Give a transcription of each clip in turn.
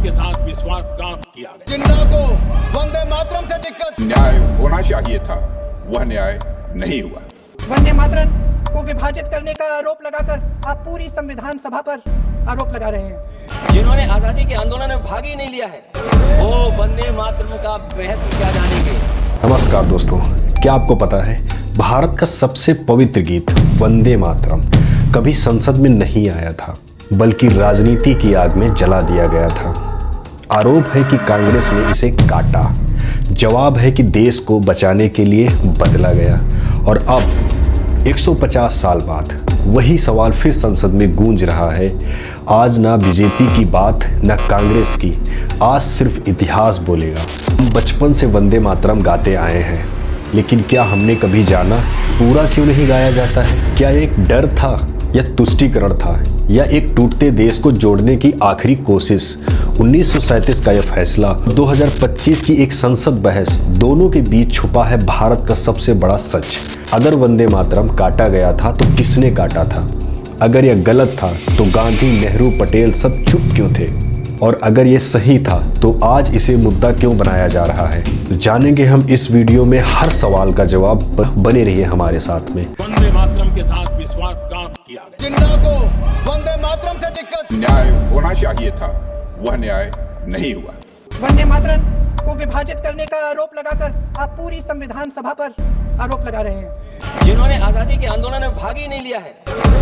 के साथ विश्वासघात किया गया। जिन्ना को वंदे मातरम से दिक्कत, न्याय होना चाहिए था, वह न्याय नहीं हुआ। वंदे मातरम को विभाजित करने का आरोप लगाकर आप पूरी संविधान सभा पर आरोप लगा रहे हैं। जिन्होंने आजादी के आंदोलन में भाग ही नहीं लिया है, वो वंदे मातरम का महत्व क्या जानेंगे। नमस्कार दोस्तों, क्या आपको पता है भारत का सबसे पवित्र गीत वंदे मातरम कभी संसद में नहीं आया था, बल्कि राजनीति की आग में जला दिया गया था। आरोप है कि कांग्रेस ने इसे काटा। जवाब है कि देश को बचाने के लिए बदला गया। और अब 150 साल बाद वही सवाल फिर संसद में गूंज रहा है। आज ना बीजेपी की बात, ना कांग्रेस की, आज सिर्फ इतिहास बोलेगा। हम बचपन से वंदे मातरम गाते आए हैं, लेकिन क्या हमने कभी जाना पूरा क्यों नहीं गाया जाता है? क्या एक डर था या तुष्टीकरण था, या एक टूटते देश को जोड़ने की आखिरी कोशिश? 1937 का यह फैसला, 2025 की एक संसद बहस, दोनों के बीच छुपा है भारत का सबसे बड़ा सच। अगर वंदे मातरम काटा गया था तो किसने काटा था? अगर यह गलत था तो गांधी, नेहरू, पटेल सब चुप क्यों थे? और अगर ये सही था तो आज इसे मुद्दा क्यों बनाया जा रहा है? तो जानेंगे हम इस वीडियो में हर सवाल का जवाब। बने रहिए हमारे साथ में। वंदे मातरम के साथ विश्वासघात किया गया। जिन्ना को वंदे मातरम से दिक्कत, न्याय होना चाहिए था, वह न्याय नहीं हुआ। वंदे मातरम को विभाजित करने का आरोप लगाकर आप पूरी संविधान सभा पर आरोप लगा रहे हैं। जिन्होंने आजादी के आंदोलन में भाग ही नहीं लिया है,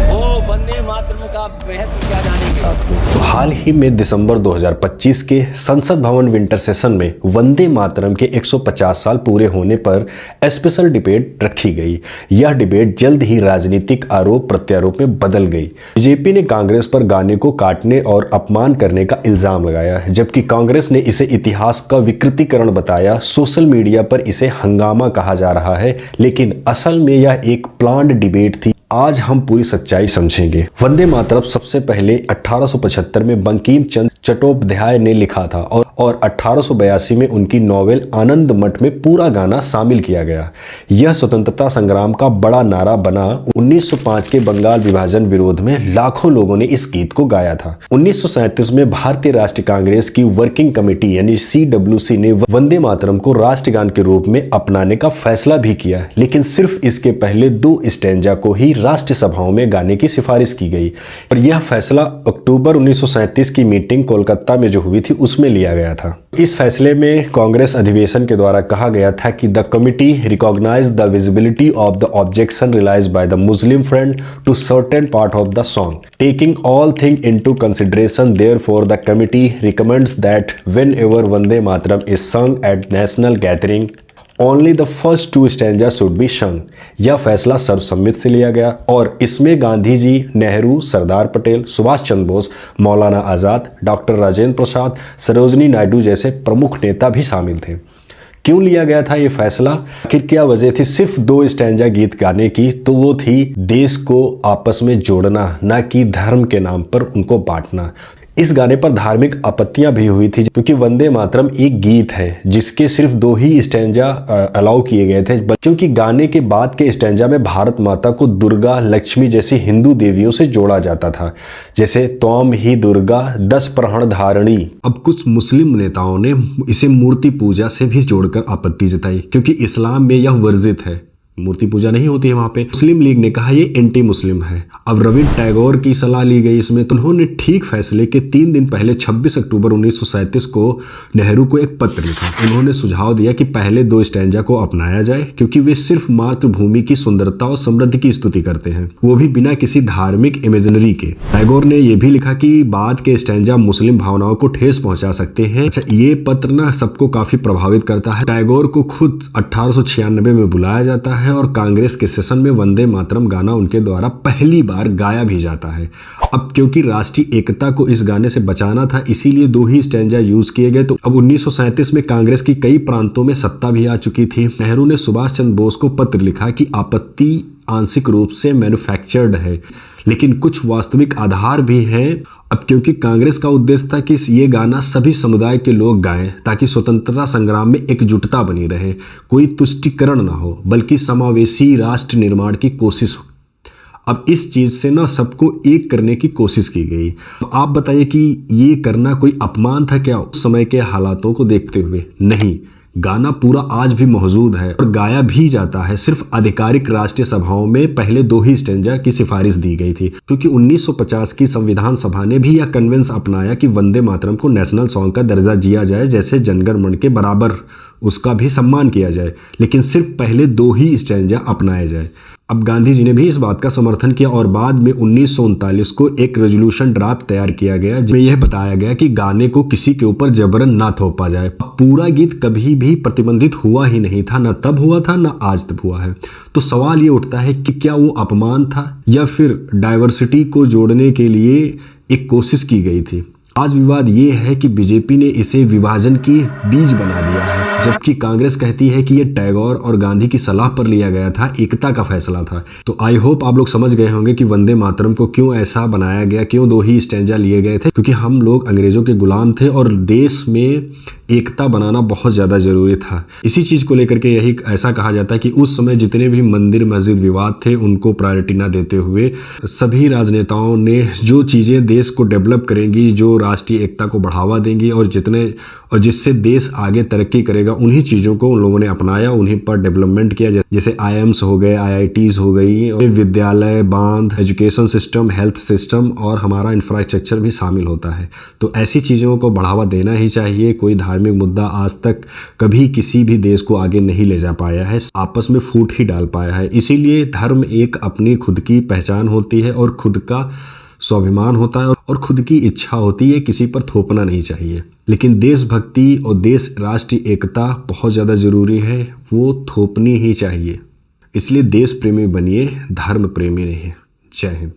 वो वंदे मातरम का महत्व क्या जानेंगे। तो हाल ही में दिसंबर 2025 के संसद भवन विंटर सेशन में वंदे मातरम के 150 साल पूरे होने पर स्पेशल डिबेट रखी गई। यह डिबेट जल्द ही राजनीतिक आरोप प्रत्यारोप में बदल गई। बीजेपी ने कांग्रेस पर गाने को काटने और अपमान करने का इल्जाम लगाया, जबकि कांग्रेस ने इसे इतिहास का विकृतीकरण बताया। सोशल मीडिया पर इसे हंगामा कहा जा रहा है, लेकिन असल में यह एक प्लान्ड डिबेट थी। आज हम पूरी सच्चाई समझेंगे। वंदे मातरम सबसे पहले 1875 में बंकिम चंद्र चट्टोपाध्याय ने लिखा था और 1882 में उनकी नॉवेल आनंद मठ में पूरा गाना शामिल किया गया। यह स्वतंत्रता संग्राम का बड़ा नारा बना। 1905 के बंगाल विभाजन विरोध में लाखों लोगों ने इस गीत को गाया था। 1937 में भारतीय राष्ट्रीय कांग्रेस की वर्किंग कमेटी यानी CWC ने वंदे मातरम को राष्ट्रगान के रूप में अपनाने का फैसला भी किया, लेकिन सिर्फ इसके पहले 2 स्टैंजा को ही राष्ट्रीय सभाओं में गाने की सिफारिश की गई। और यह फैसला अक्टूबर 1937 की मीटिंग कोलकाता में जो हुई थी उसमें लिया गया था। इस फैसले में कांग्रेस अधिवेशन के द्वारा कहा गया था कि the committee recognise the visibility of the objection realise by the Muslim friend to certain part of the song taking all thing into consideration therefore the committee recommends that whenever Vande Mataram is sung at national gathering only the first 2 stanza should be sung। यह फैसला सर्वसम्मति से लिया गया और इसमें गांधी जी, नेहरू, सरदार पटेल, सुभाष चंद्र बोस, मौलाना आज़ाद, doctor Rajendra Prasad, Sarojini Naidu जैसे प्रमुख नेता भी शामिल थे। क्यों लिया गया था ये फैसला? आखिर क्या वजह थी सिर्फ 2 स्टैंजा गीत गाने की? तो वो थी देश को आपस में जोड़ना, ना कि धर्म के नाम पर उनको बांटना। इस गाने पर धार्मिक आपत्तियां भी हुई थी, क्योंकि वंदे मातरम एक गीत है जिसके सिर्फ 2 ही स्टैंजा अलाउ किए गए थे, क्योंकि गाने के बाद के स्टैंजा में भारत माता को दुर्गा, लक्ष्मी जैसी हिंदू देवियों से जोड़ा जाता था, जैसे त्वम ही दुर्गा 10 प्रहण धारणी। अब कुछ मुस्लिम नेताओं ने इसे मूर्ति पूजा से भी जोड़कर आपत्ति जताई, क्योंकि इस्लाम में यह वर्जित है, मूर्ति पूजा नहीं होती है वहां पे। मुस्लिम लीग ने कहा ये एंटी मुस्लिम है। अब रविंद्र टैगोर की सलाह ली गई इसमें, तो उन्होंने ठीक फैसले के 3 दिन पहले 26 अक्टूबर 1937 को नेहरू को एक पत्र लिखा। उन्होंने सुझाव दिया कि पहले 2 स्टैंजा को अपनाया जाए, क्योंकि वे सिर्फ मातृभूमि की सुंदरता और समृद्धि की स्तुति करते हैं, वो भी बिना किसी धार्मिक इमेजिनरी के। टैगोर ने यह भी लिखा कि बाद के स्टैंजा मुस्लिम भावनाओं को ठेस पहुंचा सकते हैं। अच्छा, ये पत्र ना सबको काफी प्रभावित करता है। टैगोर को खुद 1896 में बुलाया जाता है और कांग्रेस के सेशन में वंदे मातरम गाना उनके द्वारा पहली बार गाया भी जाता है। अब क्योंकि राष्ट्रीय एकता को इस गाने से बचाना था, इसीलिए 2 ही स्टैंजा यूज किए गए। तो अब 1937 में कांग्रेस की कई प्रांतों में सत्ता भी आ चुकी थी। नेहरू ने सुभाष चंद्र बोस को पत्र लिखा कि आपत्ति आंशिक रूप से मैन्युफैक्चर्ड है, लेकिन कुछ वास्तविक आधार भी हैं। अब क्योंकि कांग्रेस का उद्देश्य था कि ये गाना सभी समुदाय के लोग गाएं, ताकि स्वतंत्रता संग्राम में एकजुटता बनी रहे, कोई तुष्टीकरण ना हो, बल्कि समावेशी राष्ट्र निर्माण की कोशिश हो। अब इस चीज़ से ना सबको एक करने की कोशिश की गई। तो आप बताइए कि ये करना कोई अपमान था क्या उस समय के हालातों को देखते हुए? नहीं, गाना पूरा आज भी मौजूद है और गाया भी जाता है। सिर्फ आधिकारिक राष्ट्रीय सभाओं में पहले 2 ही स्टैंजा की सिफारिश दी गई थी, क्योंकि 1950 की संविधान सभा ने भी यह कन्वेंस अपनाया कि वंदे मातरम को नेशनल सॉन्ग का दर्जा दिया जाए, जैसे जनगण मन के बराबर उसका भी सम्मान किया जाए, लेकिन सिर्फ पहले 2 ही स्टैंजा अपनाए जाए। अब गांधी जी ने भी इस बात का समर्थन किया और बाद में 1939 को एक रेजोल्यूशन ड्राफ्ट तैयार किया गया, जिसमें यह बताया गया कि गाने को किसी के ऊपर जबरन ना थोपा जाए। पूरा गीत कभी भी प्रतिबंधित हुआ ही नहीं था, ना तब हुआ था ना आज तक हुआ है। तो सवाल ये उठता है कि क्या वो अपमान था या फिर डाइवर्सिटी को जोड़ने के लिए एक कोशिश की गई थी? आज विवाद ये है कि बीजेपी ने इसे विभाजन की बीज बना दिया है, जबकि कांग्रेस कहती है कि ये टैगोर और गांधी की सलाह पर लिया गया था, एकता का फैसला था। तो आई होप आप लोग समझ गए होंगे कि वंदे मातरम को क्यों ऐसा बनाया गया, क्यों 2 ही स्टैंजा लिए गए थे। क्योंकि हम लोग अंग्रेजों के गुलाम थे और देश में एकता बनाना बहुत ज़्यादा ज़रूरी था। इसी चीज़ को लेकर के यही ऐसा कहा जाता है कि उस समय जितने भी मंदिर मस्जिद विवाद थे उनको प्रायोरिटी ना देते हुए सभी राजनेताओं ने जो चीज़ें देश को डेवलप करेंगी, जो राष्ट्रीय एकता को बढ़ावा देंगी और जिससे देश आगे तरक्की करेगा, उन्हीं चीज़ों को उन लोगों ने अपनाया, उन्हीं पर डेवलपमेंट किया। जैसे IIMs हो गए, IITs हो गई, विद्यालय, बांध, एजुकेशन सिस्टम, हेल्थ सिस्टम और हमारा इंफ्रास्ट्रक्चर भी शामिल होता है। तो ऐसी चीज़ों को बढ़ावा देना ही चाहिए। कोई धार्मिक मुद्दा आज तक कभी किसी भी देश को आगे नहीं ले जा पाया है, आपस में फूट ही डाल पाया है। इसीलिए धर्म एक अपनी खुद की पहचान होती है और खुद का स्वाभिमान होता है और खुद की इच्छा होती है, किसी पर थोपना नहीं चाहिए। लेकिन देशभक्ति और देश राष्ट्रीय एकता बहुत ज़्यादा ज़रूरी है, वो थोपनी ही चाहिए। इसलिए देश प्रेमी बनिए, धर्म प्रेमी रहिए। जय हिंद।